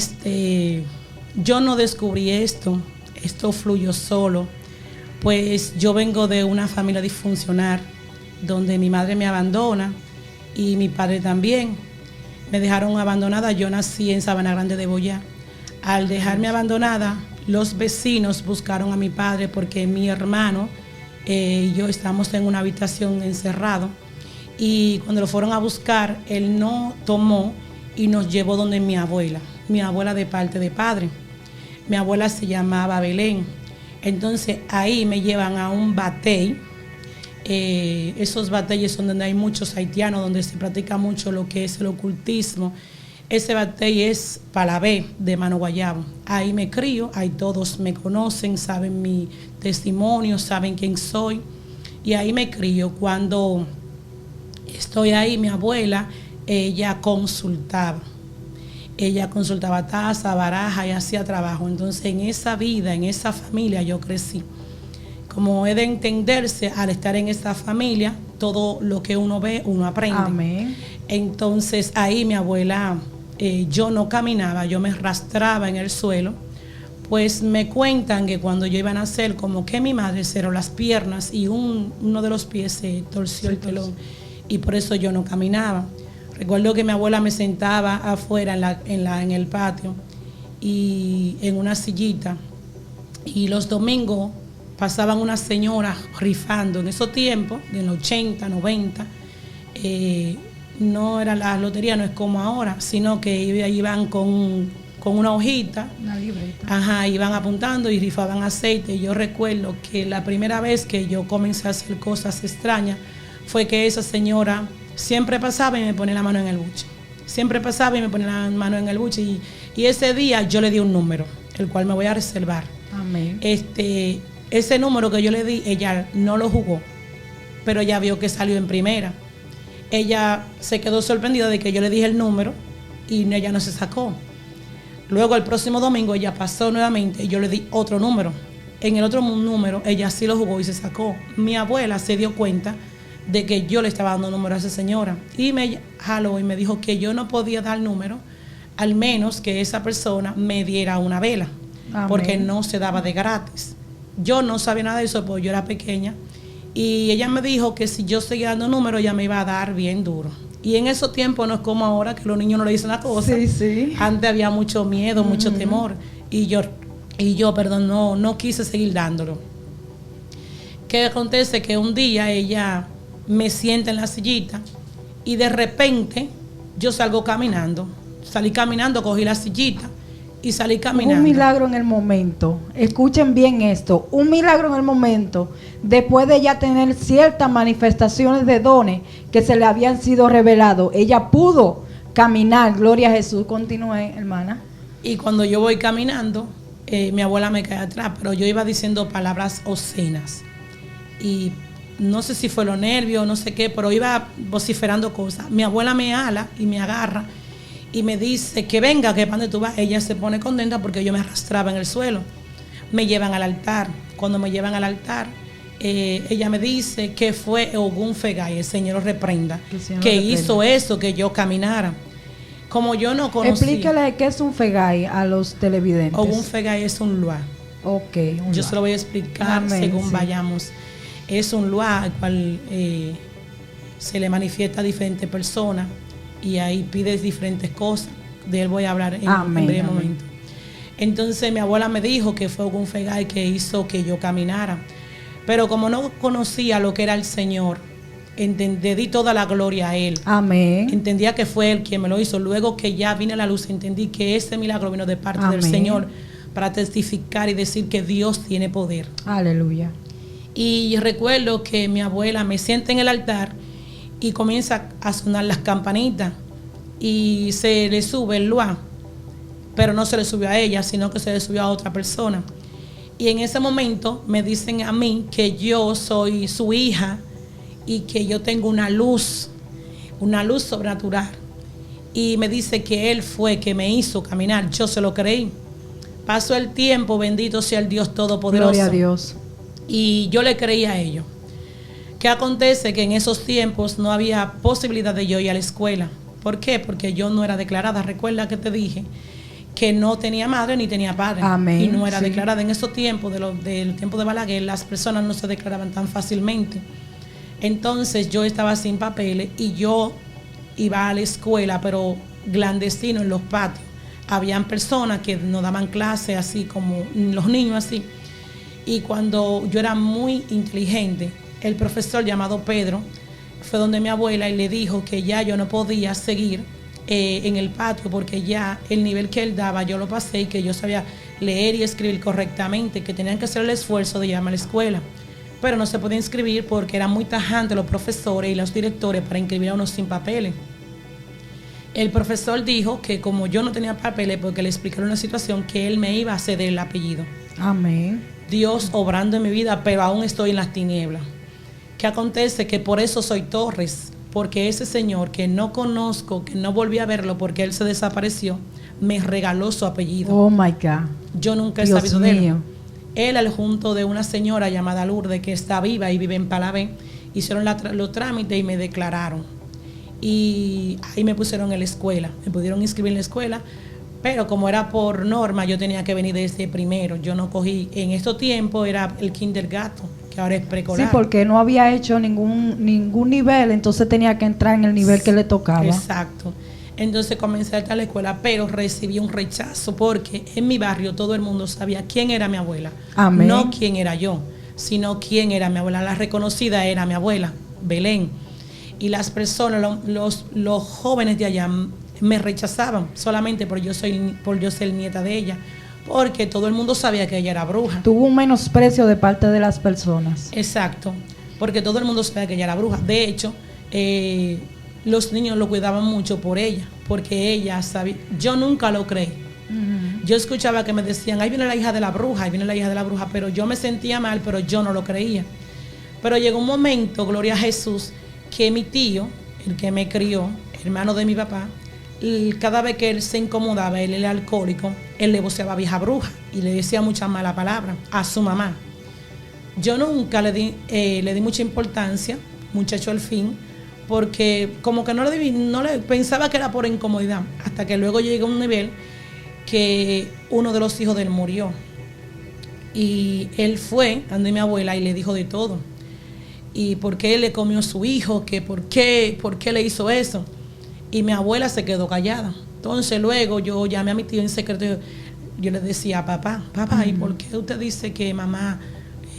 Este, yo no descubrí esto fluyó solo, pues yo vengo de una familia disfuncional, donde mi madre me abandona y mi padre también. Me dejaron abandonada, yo nací en Sabana Grande de Boyá. Al dejarme abandonada, los vecinos buscaron a mi padre porque mi hermano y yo estábamos en una habitación encerrado, y cuando lo fueron a buscar, él no tomó y nos llevó donde mi abuela de parte de padre. Mi abuela se llamaba Belén. Entonces ahí me llevan a un batey. Esos batalles son donde hay muchos haitianos, donde se practica mucho lo que es el ocultismo. Ese batey es Palabé de Mano Guayabo. Ahí me crío, ahí todos me conocen, saben mi testimonio, saben quién soy. Y ahí me crío. Cuando estoy ahí, mi abuela, ella consultaba taza, baraja y hacía trabajo. Entonces en esa vida, en esa familia yo crecí. Como he de entenderse, al estar en esta familia, todo lo que uno ve, uno aprende. Amén. Entonces ahí mi abuela, yo no caminaba, yo me arrastraba en el suelo. Pues me cuentan que cuando yo iba a nacer, como que mi madre cerró las piernas y uno de los pies se torció el telón, y por eso yo no caminaba. Recuerdo que mi abuela me sentaba afuera en el patio y en una sillita, y los domingos pasaban unas señoras rifando. En esos tiempos, en los 80, 90, no era la lotería, no es como ahora, sino que iban con una hojita, una libreta. Ajá, iban apuntando y rifaban aceite. Y yo recuerdo que la primera vez que yo comencé a hacer cosas extrañas fue que esa señora siempre pasaba y me ponía la mano en el buche. Siempre pasaba y me ponía la mano en el buche. Y ese día yo le di un número, el cual me voy a reservar. Amén. Ese número que yo le di, ella no lo jugó, pero ella vio que salió en primera. Ella se quedó sorprendida de que yo le dije el número y ella no se sacó. Luego el próximo domingo ella pasó nuevamente y yo le di otro número. En el otro número ella sí lo jugó y se sacó. Mi abuela se dio cuenta de que yo le estaba dando número a esa señora y me jaló y me dijo que yo no podía dar número al menos que esa persona me diera una vela. Amén. Porque no se daba de gratis. Yo no sabía nada de eso porque yo era pequeña, y ella me dijo que si yo seguía dando números ella me iba a dar bien duro. Y en esos tiempos no es como ahora que los niños no le dicen la cosa. Sí, sí. Antes había mucho miedo, mucho temor, y yo no quise seguir dándolo. ¿Qué acontece? Que un día ella me sienta en la sillita y de repente yo salgo caminando. Salí caminando, cogí la sillita y salí caminando. Un milagro en el momento. Escuchen bien esto. Un milagro en el momento, después de ya tener ciertas manifestaciones de dones que se le habían sido revelados, ella pudo caminar. Gloria a Jesús. Continúe, hermana. Y cuando yo voy caminando, mi abuela me cae atrás, pero yo iba diciendo palabras obscenas. Y no sé si fue los nervios, no sé qué, pero iba vociferando cosas. Mi abuela me ala y me agarra y me dice que venga, que para donde tú vas. Ella se pone contenta porque yo me arrastraba en el suelo. Me llevan al altar. Cuando me llevan al altar, ella me dice que fue Ogún Fegay, el Señor lo reprenda, que hizo eso, que yo caminara. Como yo no conocía. Explícale qué es un Fegay a los televidentes. Ogún Fegay es un luá. Ok. Yo se lo voy a explicar. Amén, según vayamos. Es un luá al cual se le manifiesta a diferentes personas, y ahí pides diferentes cosas. De él voy a hablar en un breve momento. Entonces mi abuela me dijo que fue un Fegay que hizo que yo caminara. Pero como no conocía lo que era el Señor, le di toda la gloria a Él. Amén. Entendía que fue Él quien me lo hizo. Luego que ya vine a la luz, entendí que ese milagro vino de parte del Señor para testificar y decir que Dios tiene poder. Aleluya. Y recuerdo que mi abuela me sienta en el altar y comienza a sonar las campanitas y se le sube el luá, pero no se le subió a ella, sino que se le subió a otra persona. Y en ese momento me dicen a mí que yo soy su hija y que yo tengo una luz sobrenatural. Y me dice que él fue que me hizo caminar. Yo se lo creí. Pasó el tiempo, bendito sea el Dios Todopoderoso. Gloria a Dios. Y yo le creí a ellos. ¿Qué acontece? Que en esos tiempos no había posibilidad de yo ir a la escuela. ¿Por qué? Porque yo no era declarada. Recuerda que te dije que no tenía madre ni tenía padre. Amén, y no era sí. declarada. En esos tiempos, del tiempo de Balaguer, las personas no se declaraban tan fácilmente. Entonces yo estaba sin papeles y yo iba a la escuela, pero clandestino en los patios. Habían personas que nos daban clases así como los niños así. Y cuando yo era muy inteligente, el profesor llamado Pedro fue donde mi abuela y le dijo que ya yo no podía seguir en el patio porque ya el nivel que él daba yo lo pasé y que yo sabía leer y escribir correctamente, que tenían que hacer el esfuerzo de llamar a la escuela. Pero no se podía inscribir porque eran muy tajantes los profesores y los directores para inscribir a unos sin papeles. El profesor dijo que como yo no tenía papeles, porque le explicaron la situación, que él me iba a ceder el apellido. Amén. Dios obrando en mi vida, pero aún estoy en las tinieblas. ¿Qué acontece? Que por eso soy Torres, porque ese señor que no conozco, que no volví a verlo porque él se desapareció, me regaló su apellido. Oh my God. Yo nunca he Dios sabido de él. mío. Él, al junto de una señora llamada Lourdes, que está viva y vive en Palabé, hicieron los trámites y me declararon. Y ahí me pusieron en la escuela, me pudieron inscribir en la escuela, pero como era por norma, yo tenía que venir desde primero. Yo no cogí, en estos tiempos era el kindergarten, que ahora es preescolar. Sí, porque no había hecho ningún nivel, entonces tenía que entrar en el nivel que le tocaba. Exacto. Entonces comencé a estar a la escuela, pero recibí un rechazo porque en mi barrio todo el mundo sabía quién era mi abuela. Amén. No quién era yo, sino quién era mi abuela. La reconocida era mi abuela, Belén. Y las personas, los jóvenes de allá me rechazaban solamente por yo ser nieta de ella, porque todo el mundo sabía que ella era bruja. Tuvo un menosprecio de parte de las personas. Exacto, porque todo el mundo sabía que ella era bruja. De hecho, los niños lo cuidaban mucho por ella, porque ella sabía. Yo nunca lo creí. Yo escuchaba que me decían, ahí viene la hija de la bruja, ahí viene la hija de la bruja, pero yo me sentía mal, pero yo no lo creía. Pero llegó un momento, gloria a Jesús, que mi tío, el que me crió, hermano de mi papá, cada vez que él se incomodaba, él era alcohólico, él le voceaba vieja bruja y le decía muchas malas palabras a su mamá. Yo nunca le di mucha importancia, muchacho al fin, porque como que no le pensaba que era por incomodidad, hasta que luego llegué a un nivel que uno de los hijos de él murió. Y él fue ante mi abuela y le dijo de todo. Y por qué le comió a su hijo, que por qué le hizo eso. Y mi abuela se quedó callada. Entonces luego yo llamé a mi tío en secreto. Yo le decía, papá, ¿y por qué usted dice que mamá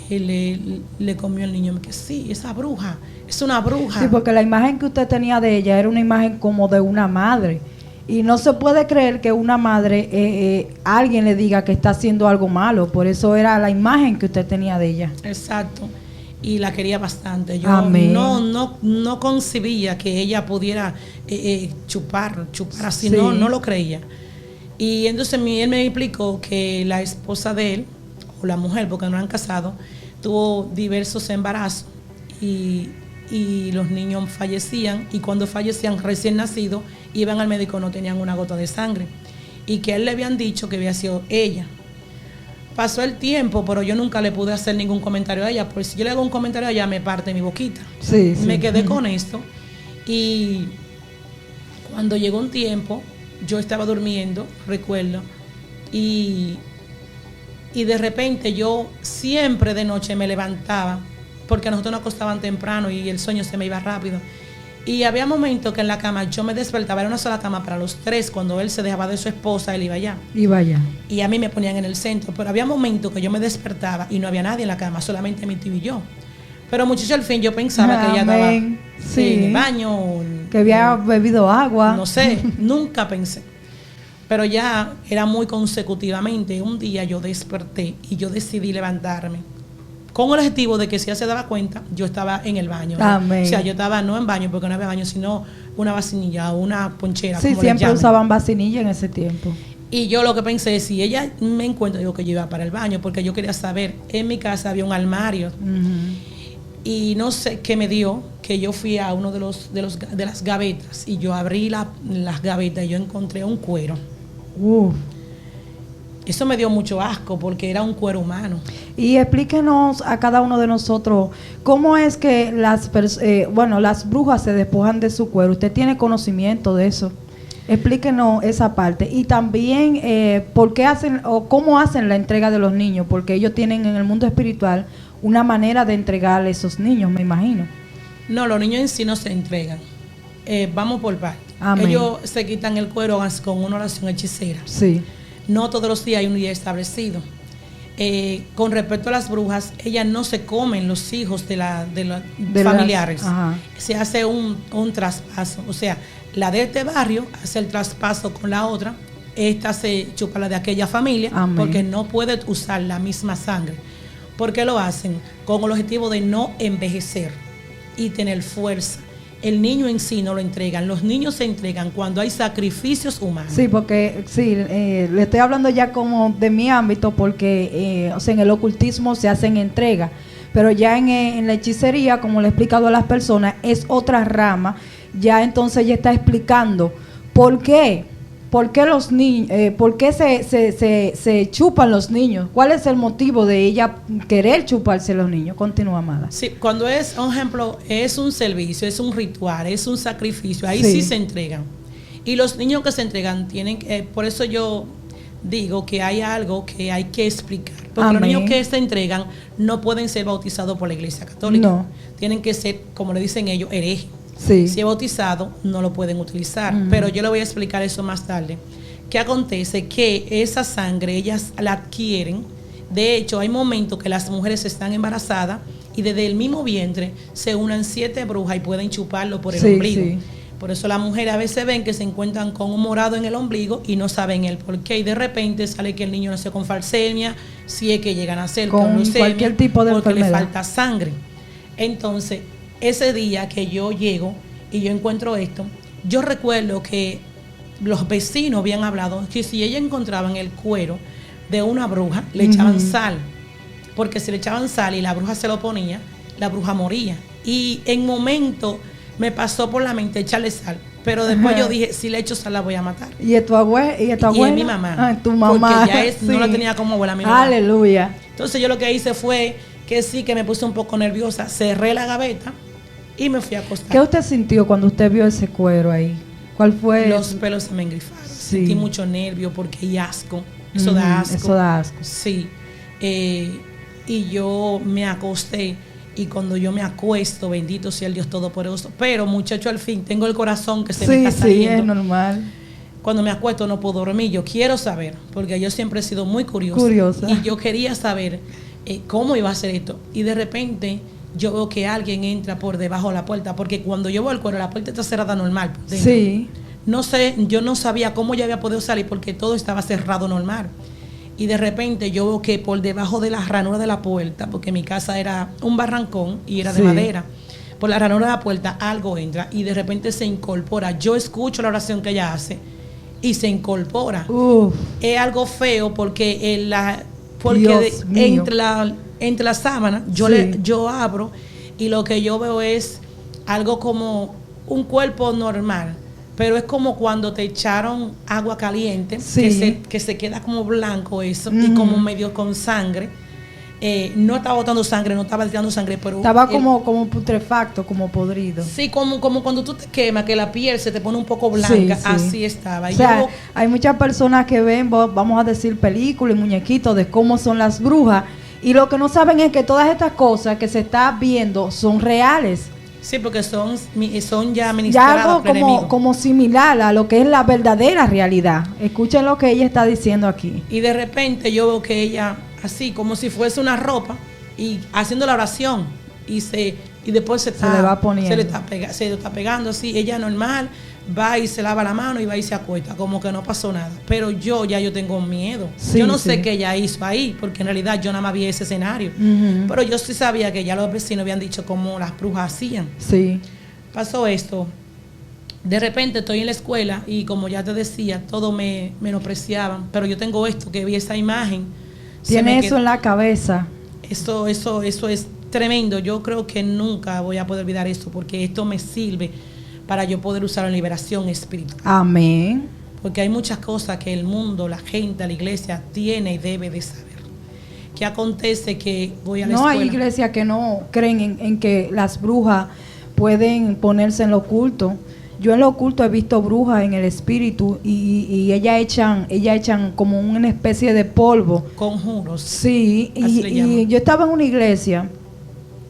le comió al niño? Que sí, esa bruja, es una bruja. Sí, porque la imagen que usted tenía de ella era una imagen como de una madre. Y no se puede creer que una madre, alguien le diga que está haciendo algo malo. Por eso era la imagen que usted tenía de ella. Exacto. Y la quería bastante. Yo Amén. no concebía que ella pudiera chupar así, Sí. no lo creía. Y entonces él me explicó que la esposa de él, o la mujer, porque no han casado, tuvo diversos embarazos y los niños fallecían, y cuando fallecían recién nacidos, iban al médico, no tenían una gota de sangre, y que a él le habían dicho que había sido ella. Pasó el tiempo, pero yo nunca le pude hacer ningún comentario a ella, porque si yo le hago un comentario a ella, me parte mi boquita. Sí, sí. Me quedé con esto, y cuando llegó un tiempo, yo estaba durmiendo, recuerdo, y de repente yo siempre de noche me levantaba, porque a nosotros nos acostaban temprano y el sueño se me iba rápido. Y había momentos que en la cama yo me despertaba, era una sola cama para los tres. Cuando él se dejaba de su esposa, él iba allá. Iba allá. Y a mí me ponían en el centro. Pero había momentos que yo me despertaba y no había nadie en la cama, solamente mi tío y yo. Pero muchacho, al fin yo pensaba que ella estaba Sí. en el baño. Que había bebido agua. No sé, nunca pensé. Pero ya era muy consecutivamente. Un día yo desperté y yo decidí levantarme, con el objetivo de que si ella se daba cuenta, yo estaba en el baño. Amén. O sea, yo estaba no en baño, porque no había baño, sino una vacinilla o una ponchera. Sí, como le siempre llamen. usaban vacinilla en ese tiempo. Y yo lo que pensé es, si ella me encuentra, digo que yo iba para el baño, porque yo quería saber, en mi casa había un armario. Y no sé qué me dio, que yo fui a uno de las gavetas, y yo abrí las gavetas y yo encontré un cuero. Eso me dio mucho asco, porque era un cuero humano. Y explíquenos a cada uno de nosotros cómo es que las brujas se despojan de su cuero. ¿Usted tiene conocimiento de eso? Explíquenos esa parte. Y también, ¿por qué hacen o cómo hacen la entrega de los niños? Porque ellos tienen en el mundo espiritual una manera de entregarle a esos niños, me imagino. No, los niños en sí no se entregan. Vamos por partes. Amén. Ellos se quitan el cuero con una oración hechicera. Sí. No todos los días hay un día establecido. Con respecto a las brujas, ellas no se comen los hijos de familiares. Se hace un traspaso. O sea, la de este barrio hace el traspaso con la otra. Esta se chupa la de aquella familia. Amén. Porque no puede usar la misma sangre. ¿Por qué lo hacen? Con el objetivo de no envejecer y tener fuerza. El niño en sí no lo entregan. Los niños se entregan cuando hay sacrificios humanos. Sí, porque le estoy hablando ya como de mi ámbito, porque o sea, en el ocultismo se hacen entregas, pero ya en la hechicería, como le he explicado a las personas, es otra rama. Ya entonces ella está explicando por qué los niños, por qué se chupan los niños, cuál es el motivo de ella querer chuparse los niños. Continúa, amada. Sí, cuando es, un ejemplo, es un servicio, es un ritual, es un sacrificio, ahí sí se entregan. Y los niños que se entregan tienen, por eso yo digo que hay algo que hay que explicar. Porque Amén. Los niños que se entregan no pueden ser bautizados por la Iglesia Católica. No. Tienen que ser, como le dicen ellos, herejes. Sí. Si es bautizado, no lo pueden utilizar. Pero yo le voy a explicar eso más tarde. ¿Qué acontece? Que esa sangre ellas la adquieren. De hecho, hay momentos que las mujeres están embarazadas y desde el mismo vientre se unan 7 brujas y pueden chuparlo por el ombligo. Sí. Por eso las mujeres a veces ven que se encuentran con un morado en el ombligo y no saben el por qué. Y de repente sale que el niño nació con falsemia, si es que llegan a ser con leucemia, cualquier tipo de enfermedad, le falta sangre. Entonces, ese día que yo llego y yo encuentro esto, yo recuerdo que los vecinos habían hablado que si ella encontraban el cuero de una bruja, le echaban sal, porque si le echaban sal y la bruja se lo ponía, la bruja moría. Y en momento me pasó por la mente echarle sal, pero después yo dije, si le echo sal la voy a matar. ¿Y es tu abuela? ¿Y es mi mamá? Ah, tu mamá. Porque ya no la tenía como abuela, mi mamá. Aleluya. Entonces yo lo que hice fue que sí, que me puse un poco nerviosa, cerré la gaveta y me fui a acostar. ¿Qué usted sintió cuando usted vio ese cuero ahí? ¿Cuál fue? Los pelos se me engrifaron. Sí. Sentí mucho nervio porque hay asco. Eso da asco. Eso da asco. Sí. Y yo me acosté. Y cuando yo me acuesto, bendito sea el Dios Todopoderoso. Pero, muchacho, al fin tengo el corazón que se me está saliendo. Sí, es normal. Cuando me acuesto no puedo dormir. Yo quiero saber, porque yo siempre he sido muy curiosa. Y yo quería saber cómo iba a ser esto. Y de repente yo veo que alguien entra por debajo de la puerta, porque cuando yo veo el cuero, la puerta está cerrada normal. Sí. No sé, yo no sabía cómo yo había podido salir porque todo estaba cerrado normal. Y de repente yo veo que por debajo de la ranura de la puerta, porque mi casa era un barrancón y era de madera, por la ranura de la puerta algo entra y de repente se incorpora. Yo escucho la oración que ella hace y se incorpora. Es algo feo porque entre la sábana yo abro y lo que yo veo es algo como un cuerpo normal, pero es como cuando te echaron agua caliente, que se queda como blanco eso, y como medio con sangre. No estaba botando sangre, no estaba tirando sangre, pero estaba como putrefacto, como podrido. Sí, como cuando tú te quemas, que la piel se te pone un poco blanca, así estaba. O sea, hay muchas personas que ven, vamos a decir, películas y muñequitos de cómo son las brujas, y lo que no saben es que todas estas cosas que se está viendo son reales. Sí, porque son ya ministradas por algo como similar a lo que es la verdadera realidad. Escuchen lo que ella está diciendo aquí. Y de repente yo veo que ella, así como si fuese una ropa, y haciendo la oración, y después se le va poniendo. Se le está pegando así. Ella normal, va y se lava la mano y va y se acuesta, como que no pasó nada. Pero yo tengo miedo. Yo no sé qué ella hizo ahí, porque en realidad yo nada más vi ese escenario. Pero yo sí sabía que ya los vecinos habían dicho cómo las brujas hacían. Sí. Pasó esto. De repente estoy en la escuela y como ya te decía, todos me menospreciaban. Pero yo tengo esto, que vi esa imagen. Tiene eso en la cabeza. Eso es tremendo. Yo creo que nunca voy a poder olvidar esto, porque esto me sirve para yo poder usar en liberación espiritual. Amén. Porque hay muchas cosas que el mundo, la gente, la iglesia tiene y debe de saber. ¿Qué acontece? Que voy a la escuela. No hay iglesias que no creen en que las brujas pueden ponerse en lo oculto. Yo en lo oculto he visto brujas en el espíritu y ellas echan como una especie de polvo. Conjuros. Sí, Así le y llaman. yo estaba en una iglesia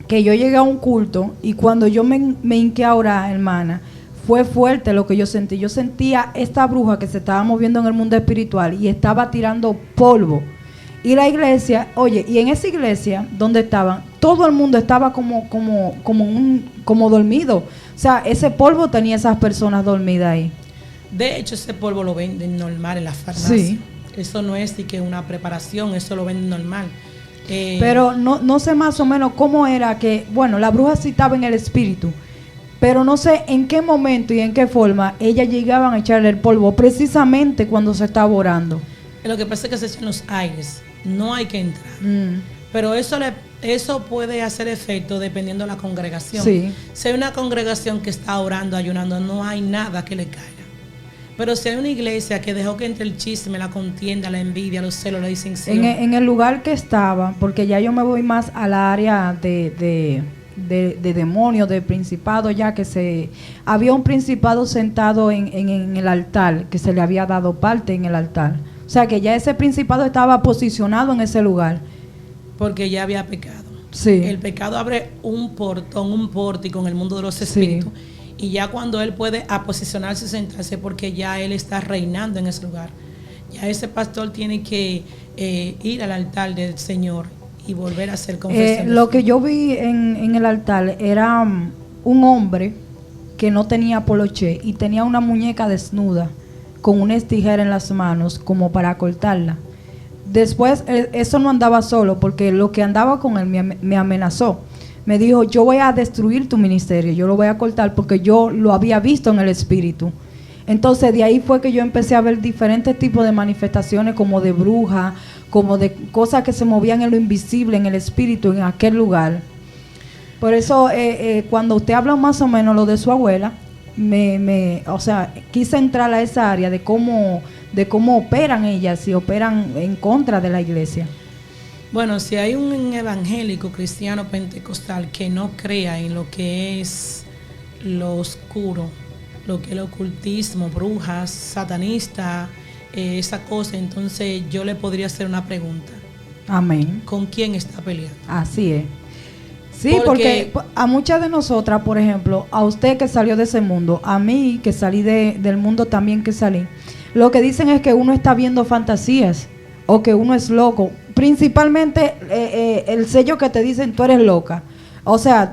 que yo llegué a un culto y cuando yo me hinqué a orar, hermana, fue fuerte lo que yo sentí. Yo sentía esta bruja que se estaba moviendo en el mundo espiritual y estaba tirando polvo. Y la iglesia, oye, y en esa iglesia donde estaban, todo el mundo estaba como dormido. O sea, ese polvo tenía esas personas dormidas ahí. De hecho, ese polvo lo venden normal en las farmacias. Sí. Eso no es ni que una preparación, eso lo venden normal. Pero no sé más o menos cómo era que, bueno, la bruja sí estaba en el espíritu, pero no sé en qué momento y en qué forma ellas llegaban a echarle el polvo, precisamente cuando se estaba orando. Lo que pasa es que se echan los aires, no hay que entrar. Pero eso puede hacer efecto dependiendo de la congregación. Sí. Si hay una congregación que está orando, ayunando, no hay nada que le caiga. Pero si hay una iglesia que dejó que entre el chisme, la contienda, la envidia, los celos, la disensión. En el lugar que estaba, porque ya yo me voy más al área de demonios, de principado, ya que había un principado sentado en el altar, que se le había dado parte en el altar. O sea que ya ese principado estaba posicionado en ese lugar. Porque ya había pecado. Sí. El pecado abre un portón, un pórtico en el mundo de los espíritus. Sí. Y ya cuando él puede posicionarse y sentarse, porque ya él está reinando en ese lugar. Ya ese pastor tiene que ir al altar del Señor y volver a hacer confesión. Lo que yo vi en el altar era un hombre que no tenía poloché y tenía una muñeca desnuda con unas tijeras en las manos como para cortarla. Después, eso no andaba solo, porque lo que andaba con él me amenazó. Me dijo, yo voy a destruir tu ministerio, yo lo voy a cortar porque yo lo había visto en el espíritu. Entonces, de ahí fue que yo empecé a ver diferentes tipos de manifestaciones, como de bruja, como de cosas que se movían en lo invisible, en el espíritu, en aquel lugar. Por eso, cuando usted habla más o menos lo de su abuela, o sea, quise entrar a esa área de cómo operan ellas, si operan en contra de la iglesia. Bueno, si hay un evangélico cristiano pentecostal que no crea en lo que es lo oscuro, lo que es el ocultismo, brujas, satanista, esa cosa, entonces yo le podría hacer una pregunta. Amén. ¿Con quién está peleando? Así es. Sí, porque a muchas de nosotras, por ejemplo, a usted que salió de ese mundo, a mí que salí del mundo también que salí, lo que dicen es que uno está viendo fantasías o que uno es loco. Principalmente el sello que te dicen tú eres loca. O sea,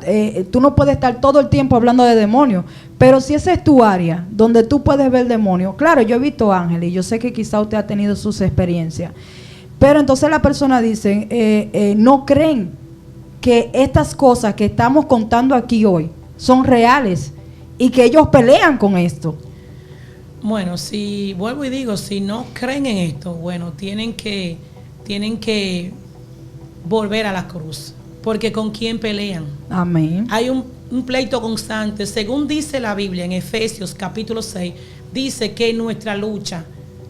tú no puedes estar todo el tiempo hablando de demonios, pero si esa es tu área donde tú puedes ver demonios, claro, yo he visto ángeles y yo sé que quizá usted ha tenido sus experiencias, pero entonces la persona dice, no creen que estas cosas que estamos contando aquí hoy son reales y que ellos pelean con esto. Bueno, si vuelvo y digo, si no creen en esto, bueno, tienen que volver a la cruz, porque ¿con quién pelean? Amén. Hay un pleito constante, según dice la Biblia en Efesios capítulo 6, dice que nuestra lucha,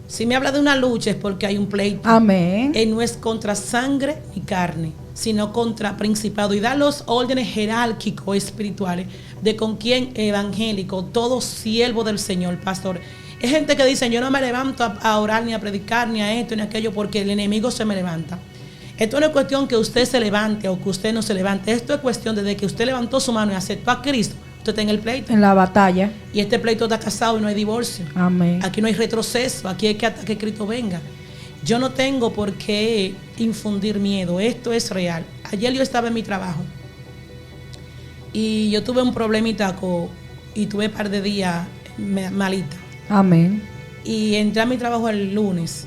si me habla de una lucha es porque hay un pleito. Amén. No es contra sangre ni carne, sino contra principado, y da los órdenes jerárquicos espirituales de con quién evangélico, todo siervo del Señor, pastor. Es gente que dice, yo no me levanto a orar, ni a predicar, ni a esto, ni a aquello, porque el enemigo se me levanta. Esto no es cuestión que usted se levante o que usted no se levante. Esto es cuestión de que usted levantó su mano y aceptó a Cristo. Usted está en el pleito. En la batalla. Y este pleito está casado y no hay divorcio. Amén. Aquí no hay retroceso. Aquí hay que hasta que Cristo venga. Yo no tengo por qué infundir miedo. Esto es real. Ayer yo estaba en mi trabajo y yo tuve un problemita y tuve un par de días malita. Amén. Y entré a mi trabajo el lunes.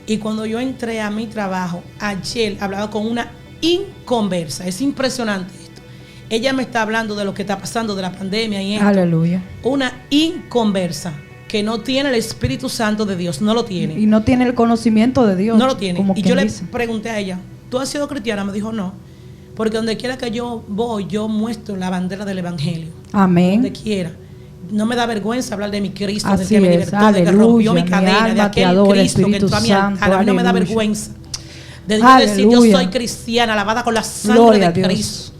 Y cuando yo entré a mi trabajo, ayer hablaba con una inconversa. Es impresionante esto. Ella me está hablando de lo que está pasando, de la pandemia y esto. Aleluya. Una inconversa que no tiene el Espíritu Santo de Dios. No lo tiene. Y no tiene el conocimiento de Dios. No lo tiene. Como Y yo dice. le pregunté a ella, ¿tú has sido cristiana? Me dijo, no. Porque donde quiera que yo voy, yo muestro la bandera del Evangelio. Amén. Donde quiera. No me da vergüenza hablar de mi Cristo, así del que me libertó, del que rompió mi cadena, de aquel Cristo que entró a mi altar. A mí no me da vergüenza de yo decir, yo soy cristiana, lavada con la sangre de Cristo.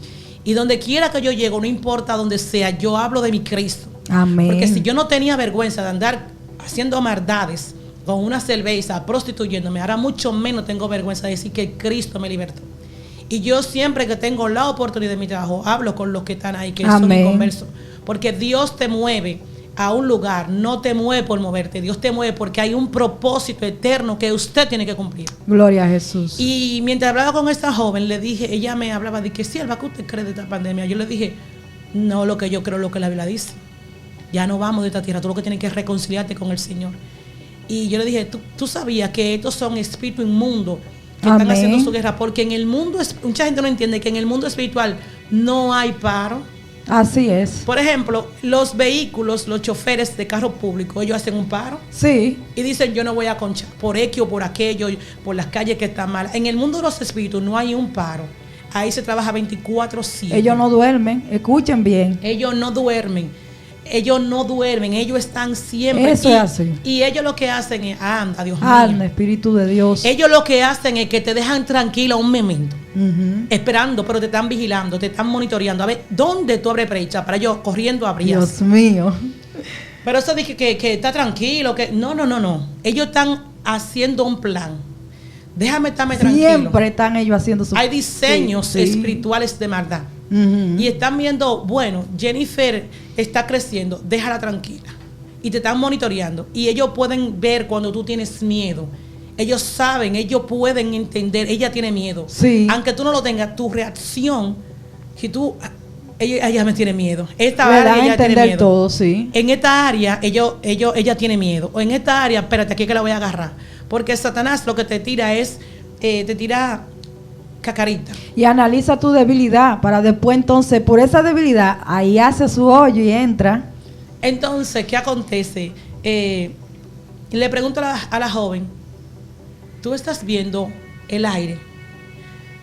Y donde quiera que yo llego, no importa donde sea, yo hablo de mi Cristo. Amén. Porque si yo no tenía vergüenza de andar haciendo maldades con una cerveza, prostituyéndome, ahora mucho menos tengo vergüenza de decir que Cristo me libertó. Y yo siempre que tengo la oportunidad de mi trabajo, hablo con los que están ahí, que son inconversos. Porque Dios te mueve a un lugar, no te mueve por moverte. Dios te mueve porque hay un propósito eterno que usted tiene que cumplir. Gloria a Jesús. Y mientras hablaba con esta joven, le dije, ella me hablaba de que sierva, ¿qué usted cree de esta pandemia? Yo le dije, no lo que yo creo, lo que la Biblia dice. Ya no vamos de esta tierra, tú lo que tienes que es reconciliarte con el Señor. Y yo le dije, tú sabías que estos son espíritus inmundos que están haciendo su guerra, porque en el mundo, mucha gente no entiende que en el mundo espiritual no hay paro. Así es. Por ejemplo, los vehículos, los choferes de carro público, ellos hacen un paro. Sí. Y dicen, yo no voy a conchar por X o por aquello, por las calles que están malas. En el mundo de los espíritus no hay un paro. Ahí se trabaja 24/7. Ellos no duermen, escuchen bien. Ellos no duermen. Ellos no duermen, ellos están siempre. Eso es así. Y ellos lo que hacen es, anda, Dios mío. Anda, Espíritu de Dios. Ellos lo que hacen es que te dejan tranquila un momento, esperando, pero te están vigilando, te están monitoreando. A ver, ¿dónde tú abres brecha? Para ellos corriendo abrir. Dios mío. Pero eso dije que está tranquilo, que no. Ellos están haciendo un plan. Déjame estarme tranquilo. Siempre están ellos haciendo su... Hay diseños espirituales de maldad. Y están viendo, bueno, Jennifer está creciendo, déjala tranquila. Y te están monitoreando. Y ellos pueden ver cuando tú tienes miedo. Ellos saben, ellos pueden entender, ella tiene miedo. Sí. Aunque tú no lo tengas, tu reacción, si tú, ella me tiene miedo. Esta Le área dan a ella tiene entender miedo. todo, sí. En esta área, ella tiene miedo. O en esta área, espérate, aquí es que la voy a agarrar. Porque Satanás lo que te tira es, te tira cacarita. Y analiza tu debilidad para después entonces, por esa debilidad, ahí hace su hoyo y entra. Entonces, ¿qué acontece? Le pregunto a la joven, ¿tú estás viendo el aire?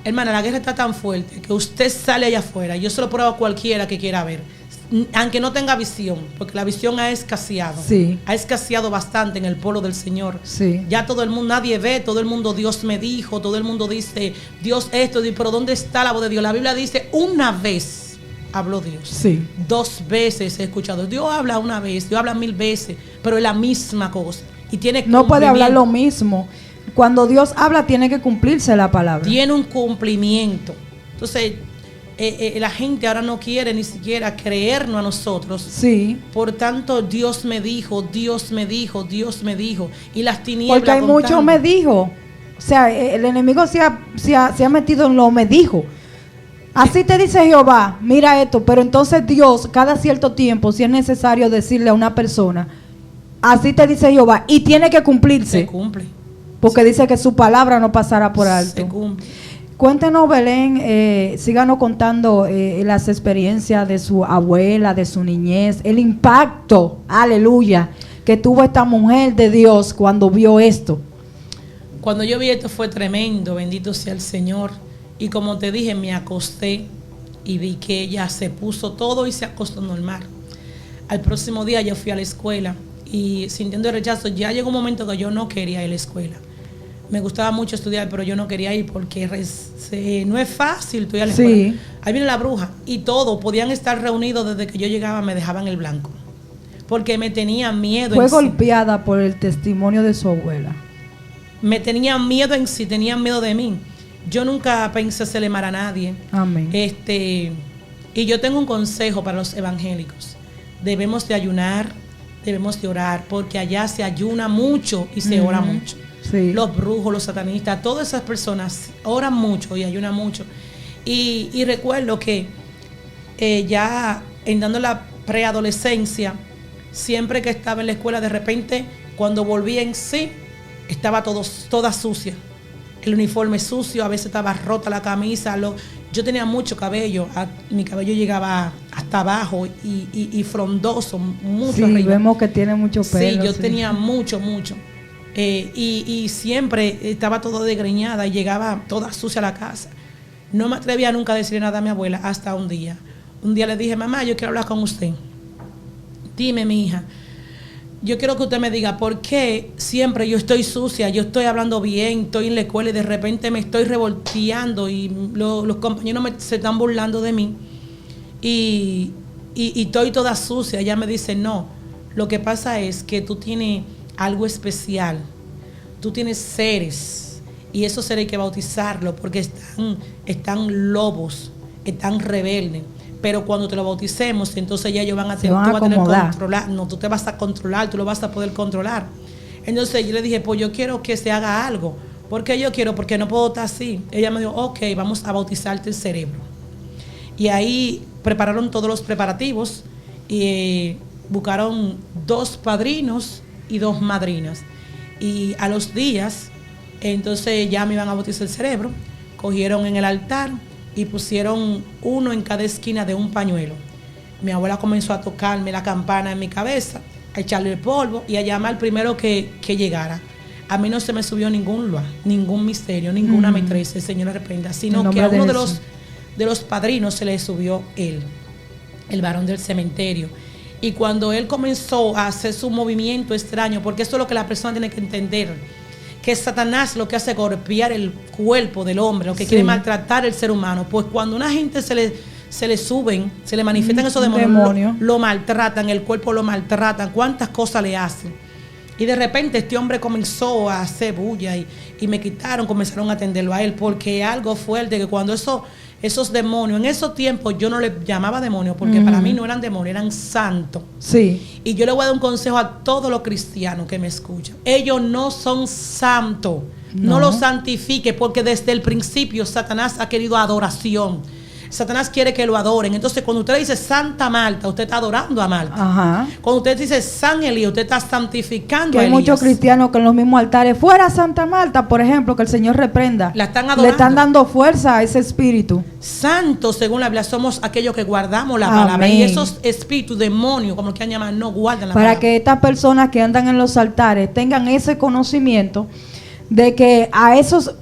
Hermana, la guerra está tan fuerte que usted sale allá afuera. Yo se lo pruebo a cualquiera que quiera ver. Aunque no tenga visión, porque la visión ha escaseado. Sí. Ha escaseado bastante en el pueblo del Señor. Sí. Ya todo el mundo, nadie ve, todo el mundo, Dios me dijo, todo el mundo dice, Dios esto, pero ¿dónde está la voz de Dios? La Biblia dice, una vez habló Dios. Sí. 2 veces he escuchado. Dios habla una vez, Dios habla 1000 veces, pero es la misma cosa. Y tiene No puede hablar lo mismo. Cuando Dios habla, tiene que cumplirse la palabra. Tiene un cumplimiento. Entonces, la gente ahora no quiere ni siquiera creernos a nosotros. Sí. Por tanto, Dios me dijo, Dios me dijo, Dios me dijo. Y las tinieblas. Porque hay mucho me dijo. O sea, el enemigo se ha metido en lo me dijo. Así te dice Jehová, mira esto. Pero entonces Dios, cada cierto tiempo, si es necesario decirle a una persona, así te dice Jehová, y tiene que cumplirse. Se cumple. Porque dice que su palabra no pasará por alto. Se cumple. Cuéntenos, Belén, síganos contando las experiencias de su abuela, de su niñez, el impacto, aleluya, que tuvo esta mujer de Dios cuando vio esto. Cuando yo vi esto fue tremendo, bendito sea el Señor. Y como te dije, me acosté y vi que ella se puso todo y se acostó normal. Al próximo día yo fui a la escuela y sintiendo el rechazo, ya llegó un momento que yo no quería ir a la escuela. Me gustaba mucho estudiar, pero yo no quería ir porque no es fácil tú ir a la escuela. Sí. Ahí viene la bruja y todo, podían estar reunidos desde que yo llegaba, me dejaban el blanco. Porque me tenían miedo. Fue golpeada por el testimonio de su abuela. Me tenían miedo en sí, tenían miedo de mí. Yo nunca pensé hacerle mal a nadie. Amén. Y yo tengo un consejo para los evangélicos. Debemos de ayunar, debemos de orar, porque allá se ayuna mucho y se ora mucho. Sí. Los brujos, los satanistas, todas esas personas oran mucho y ayunan mucho. Y recuerdo que ya dando la preadolescencia, siempre que estaba en la escuela, de repente, cuando volví en sí, estaba toda sucia. El uniforme sucio, a veces estaba rota la camisa. Yo tenía mucho cabello, mi cabello llegaba hasta abajo y frondoso, mucho sí, arriba. Vemos que tiene mucho pelo. Sí, yo tenía mucho. Y siempre estaba todo desgreñada y llegaba toda sucia a la casa. No me atrevía nunca a decirle nada a mi abuela hasta un día. Un día le dije, mamá, yo quiero hablar con usted. Dime, mi hija, yo quiero que usted me diga por qué siempre yo estoy sucia, yo estoy hablando bien, estoy en la escuela y de repente me estoy revolteando y los compañeros se están burlando de mí. Y y estoy toda sucia. Ella me dice, no, lo que pasa es que tú tienes algo especial, tú tienes seres, y esos seres hay que bautizarlos porque están lobos, están rebeldes. Pero cuando te lo bauticemos, entonces ya ellos van a tener controlar. No, tú te vas a controlar, tú lo vas a poder controlar. Entonces yo le dije, pues yo quiero que se haga algo. ¿Por qué yo quiero? Porque no puedo estar así. Ella me dijo, ok, vamos a bautizarte el cerebro. Y ahí prepararon todos los preparativos y buscaron 2 padrinos y 2 madrinas. Y a los días, entonces ya me iban a bautizar el cerebro. Cogieron en el altar y pusieron uno en cada esquina de un pañuelo. Mi abuela comenzó a tocarme la campana en mi cabeza, a echarle el polvo y a llamar al primero que llegara. A mí no se me subió ningún misterio, ninguna maitreya, el Señor le reprenda, sino que a uno de los padrinos se le subió él, el varón del cementerio. Y cuando él comenzó a hacer su movimiento extraño, porque eso es lo que la persona tiene que entender, que Satanás lo que hace es golpear el cuerpo del hombre, lo que quiere maltratar el ser humano. Pues cuando una gente se le suben, se le manifiestan esos demonios, lo maltratan, el cuerpo lo maltratan, cuántas cosas le hacen. Y de repente este hombre comenzó a hacer bulla y me comenzaron a atenderlo a él, porque algo fuerte, que cuando esos demonios, en esos tiempos yo no les llamaba demonios, porque para mí no eran demonios, eran santos. Sí. Y yo le voy a dar un consejo a todos los cristianos que me escuchan. Ellos no son santos, no los santifique, porque desde el principio Satanás ha querido adoración. Satanás quiere que lo adoren. Entonces, cuando usted dice Santa Marta, usted está adorando a Marta. Ajá. Cuando usted dice San Elías, usted está santificando que a Elías. Hay muchos cristianos que en los mismos altares, fuera Santa Marta, por ejemplo, que el Señor reprenda. La están adorando. Le están dando fuerza a ese espíritu. Santos, según la Biblia, somos aquellos que guardamos la palabra. Y esos espíritus, demonios, como lo quieran llamar, no guardan la palabra. Para que estas personas que andan en los altares tengan ese conocimiento de que a esos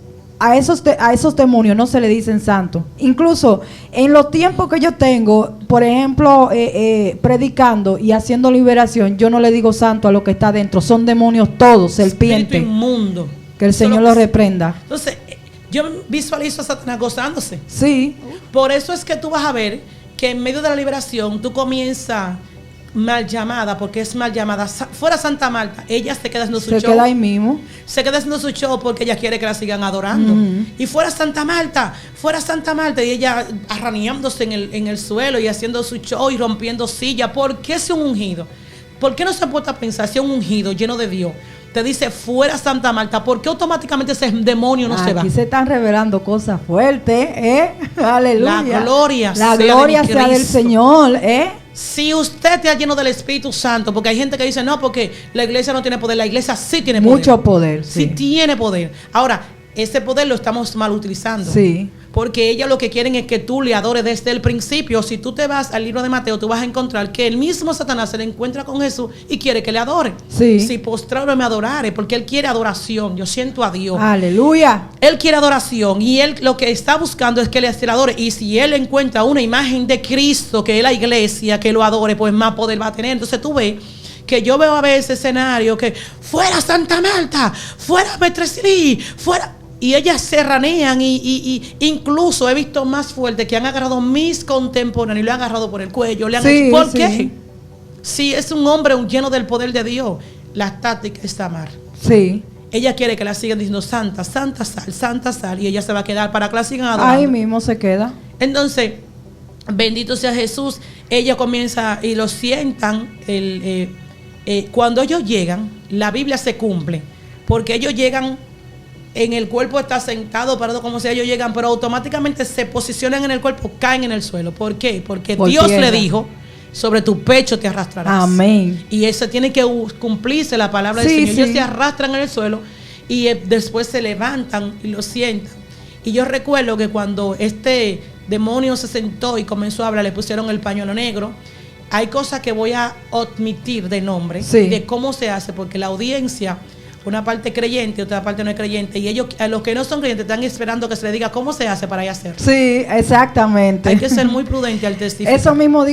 demonios no se le dicen santos. Incluso en los tiempos que yo tengo, por ejemplo, predicando y haciendo liberación, yo no le digo santo a lo que está dentro. Son demonios todos, serpientes. Espíritu inmundo. Que el Señor lo reprenda. Entonces, yo visualizo a Satanás gozándose. Sí. Por eso es que tú vas a ver que en medio de la liberación tú comienzas mal llamada, porque es mal llamada. Fuera Santa Marta, ella se queda haciendo su show. Se queda ahí mismo. Se queda haciendo su show porque ella quiere que la sigan adorando. Y fuera Santa Marta, y ella arraneándose en el suelo y haciendo su show y rompiendo sillas. ¿Por qué es un ungido? ¿Por qué no se puede pensar si es un ungido lleno de Dios te dice fuera Santa Marta? ¿Por qué automáticamente ese demonio no se va? Aquí se están revelando cosas fuertes, Aleluya. La gloria sea del Señor, Si usted está lleno del Espíritu Santo, porque hay gente que dice, no, porque la iglesia no tiene poder. La iglesia sí tiene poder. Mucho poder, sí. Sí tiene poder. Ahora, ese poder lo estamos mal utilizando. Sí. Porque ellos lo que quieren es que tú le adores desde el principio. Si tú te vas al libro de Mateo, tú vas a encontrar que el mismo Satanás se le encuentra con Jesús y quiere que le adore. Sí. Si postrarme me adorare, porque él quiere adoración. Yo siento a Dios. Aleluya. Él quiere adoración y él lo que está buscando es que le adore. Y si él encuentra una imagen de Cristo, que es la iglesia, que lo adore, pues más poder va a tener. Entonces tú ves que yo veo a veces ese escenario que fuera Santa Marta, fuera Metresli, fuera... Y ellas se ranean y incluso he visto más fuerte que han agarrado mis contemporáneos y lo han agarrado por el cuello. Le han hecho, ¿por qué? Si es un hombre lleno del poder de Dios, la táctica es amar. Sí. Ella quiere que la sigan diciendo santa, santa sal, y ella se va a quedar para que la sigan adorando. Ahí mismo se queda. Entonces, bendito sea Jesús. Ella comienza y lo sientan. Cuando ellos llegan, la Biblia se cumple, porque ellos llegan. En el cuerpo está sentado, parado, como sea, ellos llegan, pero automáticamente se posicionan en el cuerpo, caen en el suelo. ¿Por qué? Porque Dios le dijo, sobre tu pecho te arrastrarás. Amén. Y eso tiene que cumplirse la palabra del Señor. Ellos se arrastran en el suelo y después se levantan y lo sientan. Y yo recuerdo que cuando este demonio se sentó y comenzó a hablar, le pusieron el pañuelo negro. Hay cosas que voy a omitir de nombre, de cómo se hace, porque la audiencia... Una parte creyente, otra parte no es creyente. Y ellos, a los que no son creyentes, están esperando que se les diga cómo se hace para ir a hacerlo. Sí, exactamente. Hay que ser muy prudente al testificar. Eso mismo digo.